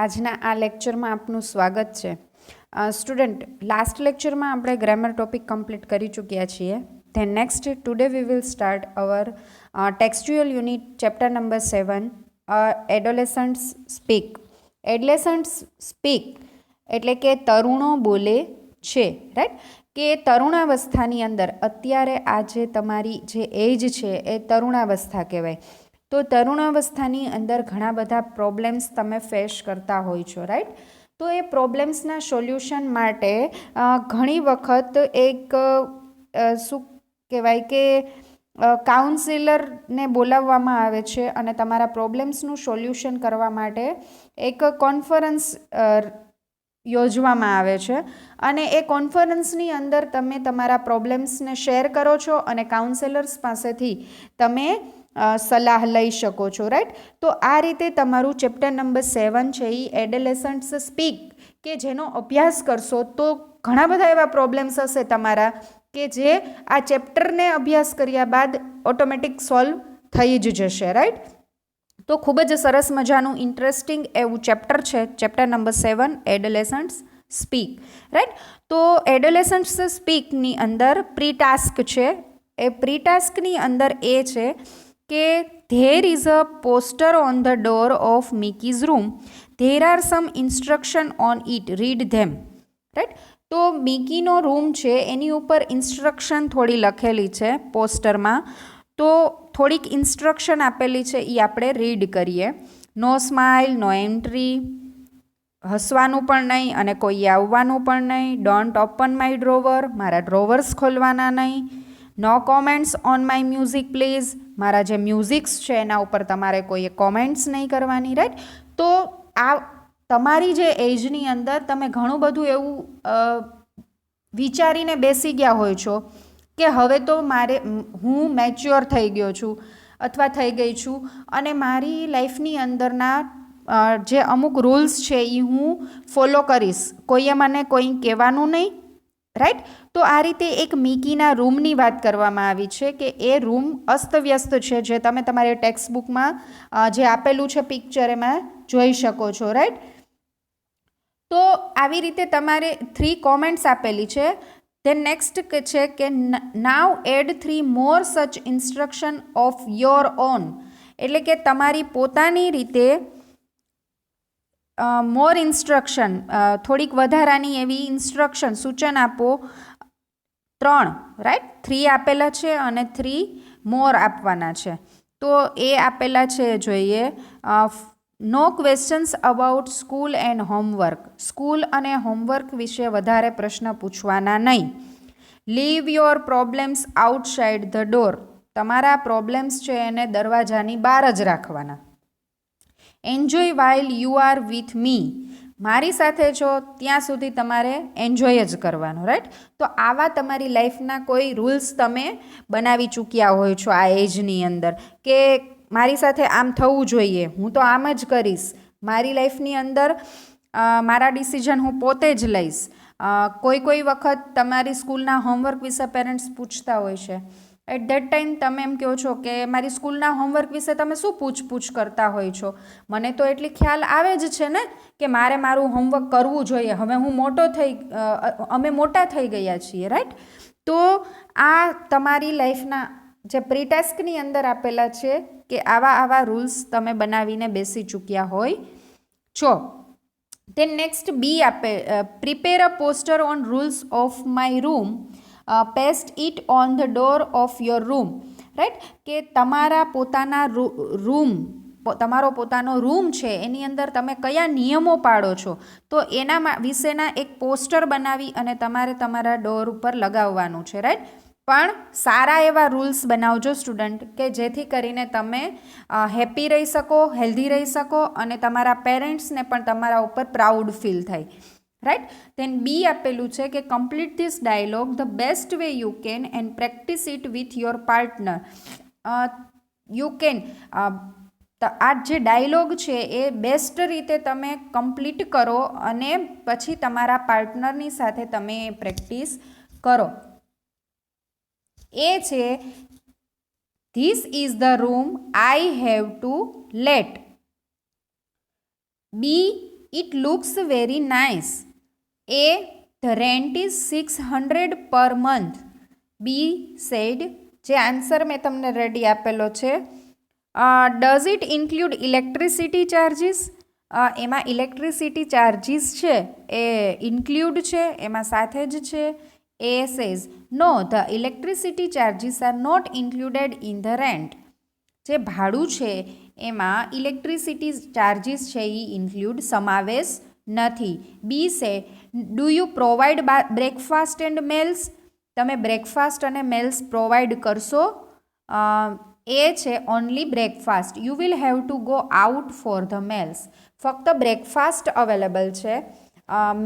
આજના આ લેક્ચરમાં આપનું સ્વાગત છે. સ્ટુડન્ટ, લાસ્ટ લેક્ચરમાં આપણે ગ્રામર ટોપિક કમ્પ્લીટ કરી ચૂક્યા છીએ. Then next today we will start our textual unit chapter number 7 adolescents speak. Adolescents speak એટલે કે તરુણો બોલે છે, રાઈટ? કે તરુણાવસ્થાની અંદર અત્યારે આ જે તમારી જે એજ છે એ તરુણાવસ્થા કહેવાય. તો તરુણાવસ્થાની અંદર ઘણા બધા પ્રોબ્લેમ્સ તમે ફેસ કરતા હોય છો, રાઈટ? તો એ પ્રોબ્લેમ્સના સોલ્યુશન માટે ઘણી વખત એક શું કહેવાય કે કાઉન્સિલરને બોલાવવામાં આવે છે અને તમારા પ્રોબ્લેમ્સનું સોલ્યુશન કરવા માટે એક કોન્ફરન્સ યોજવામાં આવે છે અને એ કોન્ફરન્સની અંદર તમે તમારા પ્રોબ્લેમ્સને શેર કરો છો અને કાઉન્સેલર્સ પાસેથી તમે સલાહ લઈ શકો છો, રાઈટ? તો આ રીતે તમારું ચેપ્ટર નંબર 7 છે એ એડોલેસન્ટ્સ સ્પીક કે જેનો અભ્યાસ કરશો તો ઘણા બધા એવા પ્રોબ્લેમ્સ હશે તમારા કે જે આ ચેપ્ટરને અભ્યાસ કર્યા બાદ ઓટોમેટિક સોલ્વ થઈ જ જશે, રાઈટ? તો ખૂબ જ સરસ મજાનું ઇન્ટરેસ્ટિંગ એવું ચેપ્ટર છે, chapter number 7 adolescents speak, right? તો એડોલેસન્ટ્સ સ્પીકની અંદર પ્રી ટાસ્ક છે. એ પ્રી ટાસ્કની અંદર એ છે કે there is a poster on the door of Mickey's room, there are some instruction on it, read them, right? તો મિકીનો રૂમ છે એની ઉપર ઇન્સ્ટ્રક્શન થોડી લખેલી છે પોસ્ટરમાં, તો થોડીક ઇન્સ્ટ્રક્શન આપેલી છે એ આપણે રીડ કરીએ. નો સ્માઇલ, નો એન્ટ્રી, હસવાનું પણ નહીં અને કોઈ આવવાનું પણ નહીં. ડોન્ટ ઓપન માય ડ્રોવર, મારા ડ્રોવર્સ ખોલવાના નહીં. No comments on my music please, મારા જે મ્યુઝિક્સ છે એના ઉપર તમારે કોઈએ કોમેન્ટ્સ નહીં કરવાની, રાઈટ? તો આ તમારી જે એજની અંદર તમે ઘણું બધું એવું વિચારીને બેસી ગયા હોય છો કે હવે તો હું મેચ્યોર થઈ ગયો છું અથવા થઈ ગઈ છું અને મારી લાઈફની અંદરના જે અમુક રૂલ્સ છે એ હું ફોલો કરીશ, કોઈએ મને કોઈ કહેવાનું નહીં, રાઈટ? તો આ રીતે એક મિકીના રૂમની વાત કરવામાં આવી છે કે એ રૂમ અસ્તવ્યસ્ત છે, જે તમે તમારી ટેક્સ્ટ બુકમાં જે આપેલું છે પિક્ચર એમાં જોઈ શકો છો, રાઈટ? તો આવી રીતે તમારે 3 કોમેન્ટ્સ આપેલી છે. ધેન નેક્સ્ટ છે કે નાવ એડ 3 મોર સચ ઇન્સ્ટ્રક્શન ઓફ યોર ઓન, એટલે કે તમારી પોતાની રીતે મોર ઇન્સ્ટ્રક્શન, થોડીક વધારાની એવી ઇન્સ્ટ્રક્શન સૂચન આપો. 3, રાઈટ? 3 આપેલા છે અને 3 મોર આપવાના છે. તો એ આપેલા છે જોઈએ. No questions about school and homework, school અને હોમવર્ક વિશે વધારે પ્રશ્ન પૂછવાના નહીં. Leave your problems outside the door, તમારા પ્રોબ્લેમ્સ છે એને દરવાજાની બહાર જ રાખવાના. Enjoy while you are with me, મારી સાથે છો ત્યાં સુધી તમારે એન્જોય જ કરવાનો, રાઈટ? તો આવા તમારી લાઈફના કોઈ રૂલ્સ તમે બનાવી ચૂક્યા હોય છો આ એજની અંદર કે મારી સાથે આમ થવું જોઈએ, હું તો આમ જ કરીશ, મારી લાઈફની અંદર મારા ડિસિઝન હું પોતે જ લઈશ. કોઈ વખત તમારી સ્કૂલના હોમવર્ક વિશે પેરેન્ટ્સ પૂછતા હોય છે. એટ ધેટ ટાઈમ તમે એમ કહો છો કે મારી સ્કૂલના હોમવર્ક વિશે તમે શું પૂછપૂછ કરતા હોય છો, મને તો એટલી ખ્યાલ આવે જ છે ને કે મારે મારું હોમવર્ક કરવું જોઈએ, હવે હું અમે મોટા થઈ ગયા છીએ, રાઈટ? તો આ તમારી લાઈફના જે પ્રી ટાસ્કની અંદર આપેલા છે કે આવા રૂલ્સ તમે બનાવીને બેસી ચૂક્યા હોય છો. ધેન નેક્સ્ટ બી આપે, prepare a poster on rules of my room, paste it on the door of your room, right? કે તમારા પોતાના રૂમ, તમારો પોતાનો રૂમ છે એની અંદર તમે કયા નિયમો પાડો છો તો એના વિશેના એક પોસ્ટર બનાવી અને તમારે તમારા ડોર ઉપર લગાવવાનું છે, રાઈટ? પણ સારા એવા રૂલ્સ બનાવજો સ્ટુડન્ટ કે જેથી કરીને તમે હેપી રહી શકો, હેલ્ધી રહી શકો અને તમારા પેરેન્ટ્સને પણ તમારા ઉપર પ્રાઉડ ફીલ થાય, રાઈટ? ધેન બી આપેલું છે કે complete this dialogue the best way you can and practice it with your partner. You can, આ જે ડાયલોગ છે એ બેસ્ટ રીતે તમે કમ્પ્લીટ કરો અને પછી તમારા પાર્ટનરની સાથે તમે પ્રેક્ટિસ કરો. એ છે this is the room I have to let. B It looks very nice. A. The rent is 600 per month. B said, જે આન્સર મેં તમને રેડી આપેલો છે, does it include electricity charges? એમાં ઇલેક્ટ્રિસિટી ચાર્જીસ છે એ ઇન્ક્લુડ છે, એમાં સાથે જ છે. A says, no, the electricity charges are not included in the rent. જે ભાડું છે એમાં ઇલેક્ટ્રિસિટી ચાર્જીસ છે એ ઇન્ક્લુડ સમાવેશ નથી. બી સે, do you provide breakfast and mails? તમે બ્રેકફાસ્ટ અને મેલ્સ પ્રોવાઈડ કરશો? એ છે only breakfast. You will have to go out for the mails. ફક્ત બ્રેકફાસ્ટ અવેલેબલ છે,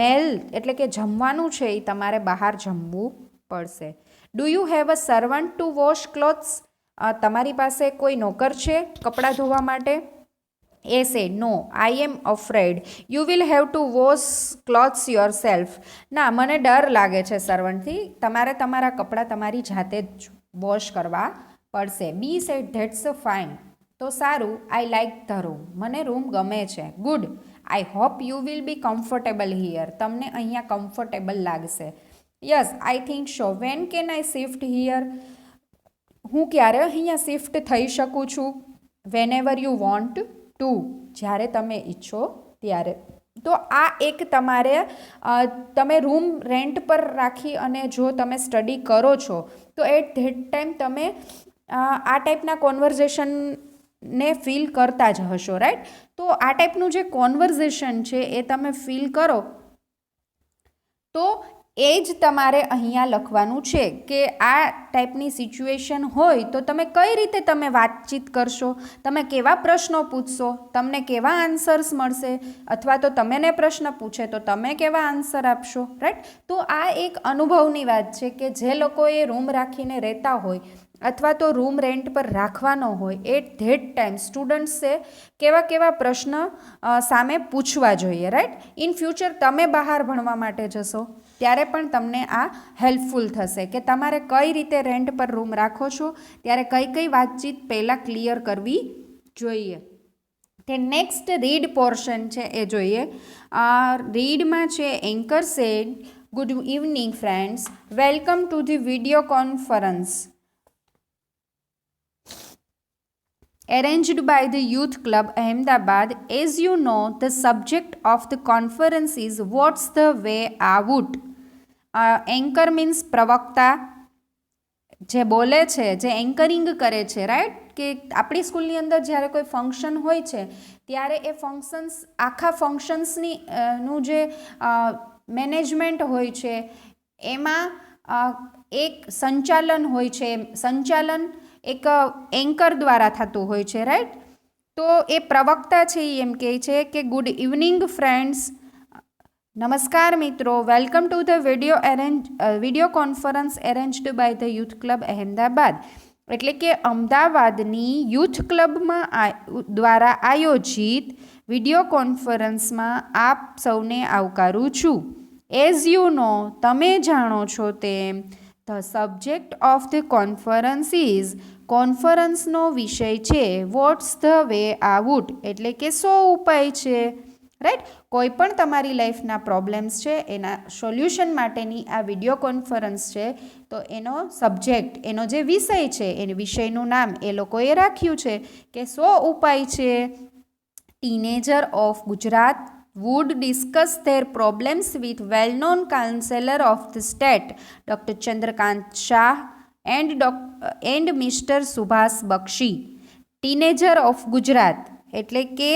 મેલ એટલે કે જમવાનું છે એ તમારે બહાર જમવું પડશે. Do you have a servant two wash clothes? તમારી પાસે કોઈ નોકર છે કપડાં ધોવા માટે? એ say, no, I am afraid you will have to wash clothes yourself. ના, મને ડર લાગે છે સર્વન્ટથી, તમારે તમારા કપડાં તમારી જાતે જ વોશ કરવા પડશે. B said, that's fine. તો સારું, આઈ લાઇક ધ રૂમ. મને રૂમ ગમે છે. Good, I hope you will be comfortable here. તમને અહીંયા કમ્ફર્ટેબલ લાગશે. Yes, I think so. When can I shift here? હું ક્યારે અહીંયા શિફ્ટ થઈ શકું છું? Whenever you want to. જ્યારે તમે ઈચ્છો ત્યારે. તો આ એક તમારે તમે રૂમ રેન્ટ પર રાખી અને જો તમે સ્ટડી કરો છો તો એટ ધેટ ટાઈમ તમે આ ટાઈપના કોન્વર્ઝેશનને ફીલ કરતા જ હશો, રાઈટ? તો આ ટાઈપનું જે કોન્વર્ઝેશન છે એ તમે ફીલ કરો તો એ જ તમારે અહીંયા લખવાનું છે કે આ ટાઈપની સિચ્યુએશન હોય તો તમે કઈ રીતે તમે વાતચીત કરશો, તમે કેવા પ્રશ્નો પૂછશો, તમને કેવા આન્સર્સ મળશે, અથવા તો તમને પ્રશ્ન પૂછે તો તમે કેવા આન્સર આપશો, રાઈટ? તો આ એક અનુભવની વાત છે કે જે લોકોએ રૂમ રાખીને રહેતા હોય અથવા તો રૂમ રેન્ટ પર રાખવાનો હોય એટ ધેટ ટાઈમ સ્ટુડન્ટ્સે કેવા કેવા પ્રશ્ન સામે પૂછવા જોઈએ, રાઈટ? ઇન ફ્યુચર તમે બહાર ભણવા માટે જશો ત્યારે પણ તમને આ હેલ્પફુલ થશે કે તમારે કઈ રીતે રેન્ટ પર રૂમ રાખો છો ત્યારે કઈ કઈ વાતચીત પહેલાં ક્લિયર કરવી જોઈએ. તે નેક્સ્ટ રીડ પોર્શન છે એ જોઈએ. રીડમાં છે anchor said, good evening friends, welcome to the video conference arranged by the Youth Club Ahmedabad. As you know, the subject of the conference is What's the Way Out? Anchor means પ્રવક્તા, જે બોલે છે, જે anchoring કરે છે, right? કે આપણી સ્કૂલની અંદર જ્યારે કોઈ ફંક્શન હોય છે ત્યારે એ ફંક્શન્સ આખા ફંક્શન્સની નું જે મેનેજમેન્ટ હોય છે એમાં એક સંચાલન હોય છે. સંચાલન એક એન્કર દ્વારા થતું હોય છે, રાઈટ? તો એ પ્રવક્તા છે એ એમ કહે છે કે ગુડ ઇવનિંગ ફ્રેન્ડ્સ, નમસ્કાર મિત્રો, welcome to the video conference arranged by the youth club Ahmedabad. એટલે કે અમદાવાદની યુથ ક્લબમાં દ્વારા આયોજિત વિડીયો કોન્ફરન્સમાં આપ સૌને આવકારું છું. એઝ યુ નો, તમે જાણો છો તેમ, the subject of the conference is, કોન્ફરન્સનો વિષય છે વોટ્સ ધ વે આઉટ, એટલે કે શો ઉપાય છે, રાઈટ? કોઈ પણ તમારી લાઈફના પ્રોબ્લેમ્સ છે એના સોલ્યુશન માટેની આ વિડીયો કોન્ફરન્સ છે. તો એનો સબ્જેક્ટ, એનો જે વિષય છે એ વિષયનું નામ એ લોકોએ રાખ્યું છે કે શો ઉપાય છે. Teenager of Gujarat would discuss their problems with well-known counselor of the state, Dr. Chandrakant Shah and Mr. Subhas Bakshi. Teenager of Gujarat એટલે કે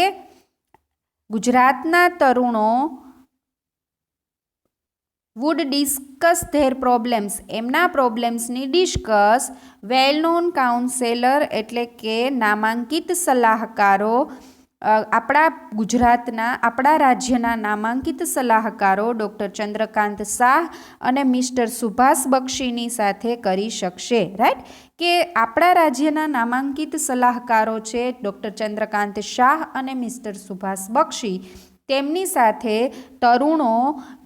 ગુજરાતના તરુણો would discuss their problems, એમના પ્રોબ્લેમ્સની ડિસ્કસ વેલ નોન કાઉન્સેલર એટલે કે નામાંકિત સલાહકારો, આપણા ગુજરાતના, આપણા રાજ્યના નામાંકિત સલાહકારો ડૉક્ટર ચંદ્રકાંત શાહ અને મિસ્ટર સુભાષ બક્ષીની સાથે કરી શકશે, રાઈટ? કે આપણા રાજ્યના નામાંકિત સલાહકારો છે ડૉક્ટર ચંદ્રકાંત શાહ અને મિસ્ટર સુભાષ બક્ષી, તેમની સાથે તરુણો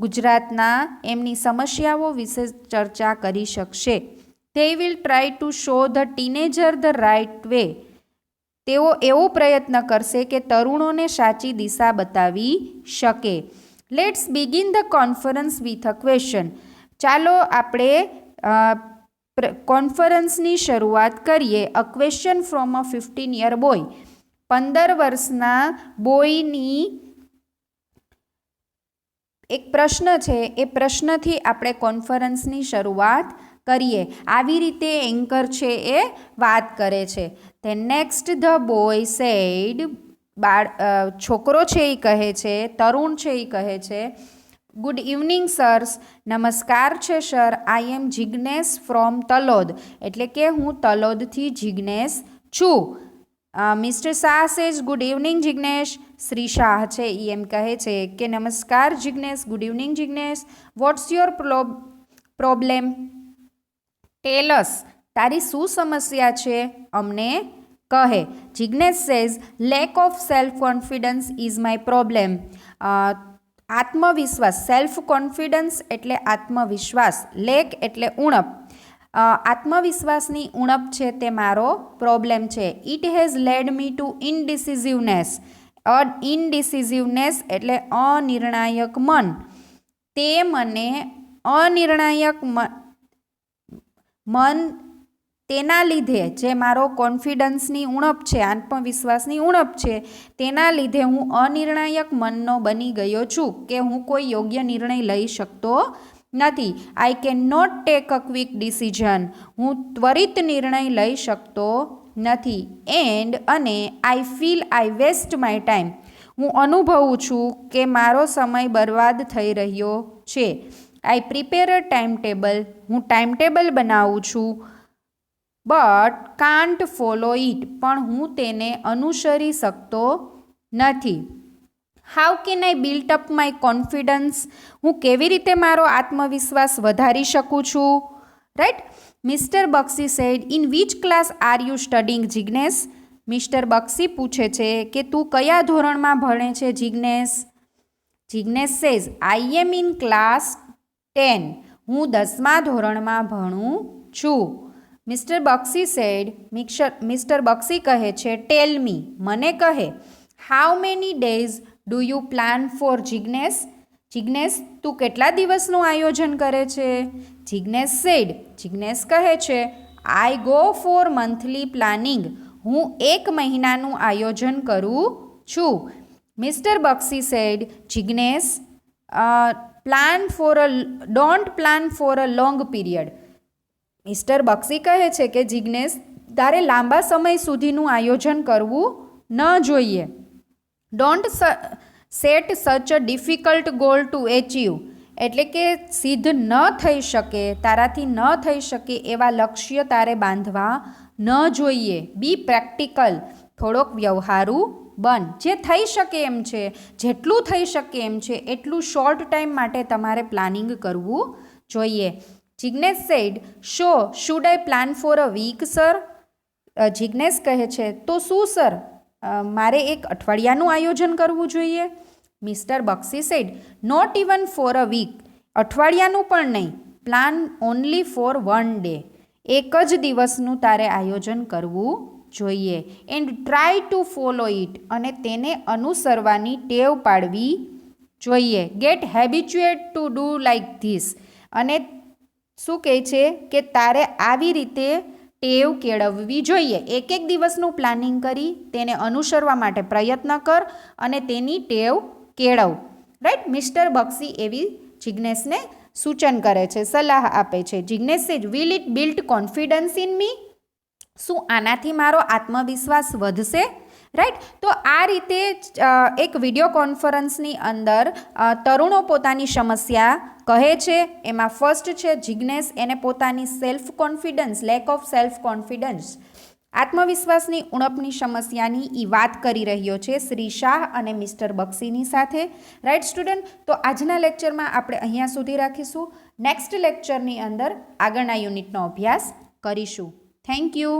ગુજરાતના એમની સમસ્યાઓ વિશે ચર્ચા કરી શકશે. They will try to show the teenager the right way. તેઓ એવો પ્રયત્ન કરશે કે તરુણોને સાચી દિશા બતાવી શકે. Let's begin the conference with a question. ચાલો આપણે કોન્ફરન્સની શરૂઆત કરીએ. A question from a 15-year boy. 15 વર્ષના બોયની એક પ્રશ્ન છે, એ પ્રશ્નથી આપણે કોન્ફરન્સની શરૂઆત કરીએ. આવી રીતે એન્કર છે એ વાત કરે છે. Then next the boy said. છોકરો છે એ કહે છે, તરુણ છે એ કહે છે, ગુડ ઇવનિંગ સર્સ. નમસ્કાર છે sir. I am Jignesh from Talod. એટલે કે હું તલોદથી જિગ્નેશ છું. Mister Shah says good evening Jignesh. Shri Shah છે એ એમ કહે છે કે નમસ્કાર Jignesh, good evening Jignesh. What's your problem? Tell us. તારી શું સમસ્યા છે? અમને કહે. Jignesh says lack of self confidence is my problem. આત્મવિશ્વાસ, સેલ્ફ કોન્ફિડન્સ એટલે આત્મવિશ્વાસ, લેક એટલે ઉણપ. આત્મવિશ્વાસની ઉણપ છે તે મારો પ્રોબ્લેમ છે. It has led me to indecisiveness. Indecisiveness એટલે અનિર્ણાયક મન. તે મને અનિર્ણાયક મન તેના લીધે, જે મારો કોન્ફિડન્સની ઉણપ છે, આત્મવિશ્વાસની ઉણપ છે, તેના લીધે હું અનિર્ણાયક મનનો બની ગયો છું કે હું કોઈ યોગ્ય નિર્ણય લઈ શકતો નથી. I can not take a quick decision. હું ત્વરિત નિર્ણય લઈ શકતો નથી. એન્ડ અને I feel I waste my time. હું અનુભવું છું કે મારો સમય બરબાદ થઈ રહ્યો છે. I prepare a time table. હું ટાઈમ ટેબલ બનાવું છું. But can't follow it. પણ હું તેને અનુસરી શકતો નથી. How can I built up my confidence. હું કેવી રીતે મારો આત્મવિશ્વાસ વધારી શકું છું? Right. Mister Bakshi said in which class are you studying Jignesh. Mister Bakshi પૂછે છે કે તું કયા ધોરણમાં ભણે છે જિગ્નેશ? Jignesh says I am in class 10. હું 10મા ધોરણમાં ભણું છું. Mister Bakshi sad mister Bakshi કહે છે ટેલ મી. મને કહે. How many days do you plan four Jignesh. Jignesh તું કેટલા દિવસનું આયોજન કરે છે? જિગ્નેશ સેડ જિગ્નેશ કહે છે I go for monthly planning. હું 1 મહિનાનું આયોજન કરું છું. Mister Bakshi said Jignesh don't plan for a long period. Mister Bakshi કહે છે કે જિગ્નેશ તારે લાંબા સમય સુધીનું આયોજન કરવું ન જોઈએ. Don't set such a difficult goal to achieve. એટલે કે સિદ્ધ ન થઈ શકે, તારાથી ન થઈ શકે એવા લક્ષ્ય તારે બાંધવા ન જોઈએ. બી પ્રેક્ટિકલ. થોડોક વ્યવહારુ બન. જે થઈ શકે એમ છે, જેટલું થઈ શકે એમ છે એટલું શોર્ટ ટાઈમ માટે તમારે પ્લાનિંગ કરવું જોઈએ. Jignesh said so should I plan for a week sir. Jignesh કહે છે તો શું સર, મારે 1 અઠવાડિયાનું આયોજન કરવું જોઈએ? Mister Bakshi said not even for a week. અઠવાડિયાનું પણ નહીં. Plan only for 1 day. એક જ દિવસનું તારે આયોજન કરવું જોઈએ. And try to follow it. અને તેને અનુસરવાની ટેવ પાડવી જોઈએ. Get habituate to do like this. અને શું કહે છે કે તારે આવી રીતે ટેવ કેળવવી જોઈએ. એક દિવસનું પ્લાનિંગ કરી તેને અનુસરવા માટે પ્રયત્ન કર અને તેની ટેવ કેળવ. રાઈટ. મિસ્ટર બક્ષી એવી જિગ્નેશને સૂચન કરે છે, સલાહ આપે છે. જિગ્નેશ સેજ will it build confidence in મી. શું આનાથી મારો આત્મવિશ્વાસ વધશે? રાઈટ. તો આ રીતે એક વિડીયો કોન્ફરન્સની અંદર તરુણો પોતાની સમસ્યા કહે છે. એમાં ફર્સ્ટ છે જિગ્નેશ, એને પોતાની self confidence, lack of self confidence, આત્મવિશ્વાસની ઉણપની સમસ્યાની એ વાત કરી રહ્યો છે શ્રી શાહ અને મિસ્ટર બક્ષીની સાથે. Right student. તો આજના લેક્ચરમાં આપણે અહીંયા સુધી રાખીશું. નેક્સ્ટ લેક્ચરની અંદર આગળના યુનિટનો અભ્યાસ કરીશું. Thank you.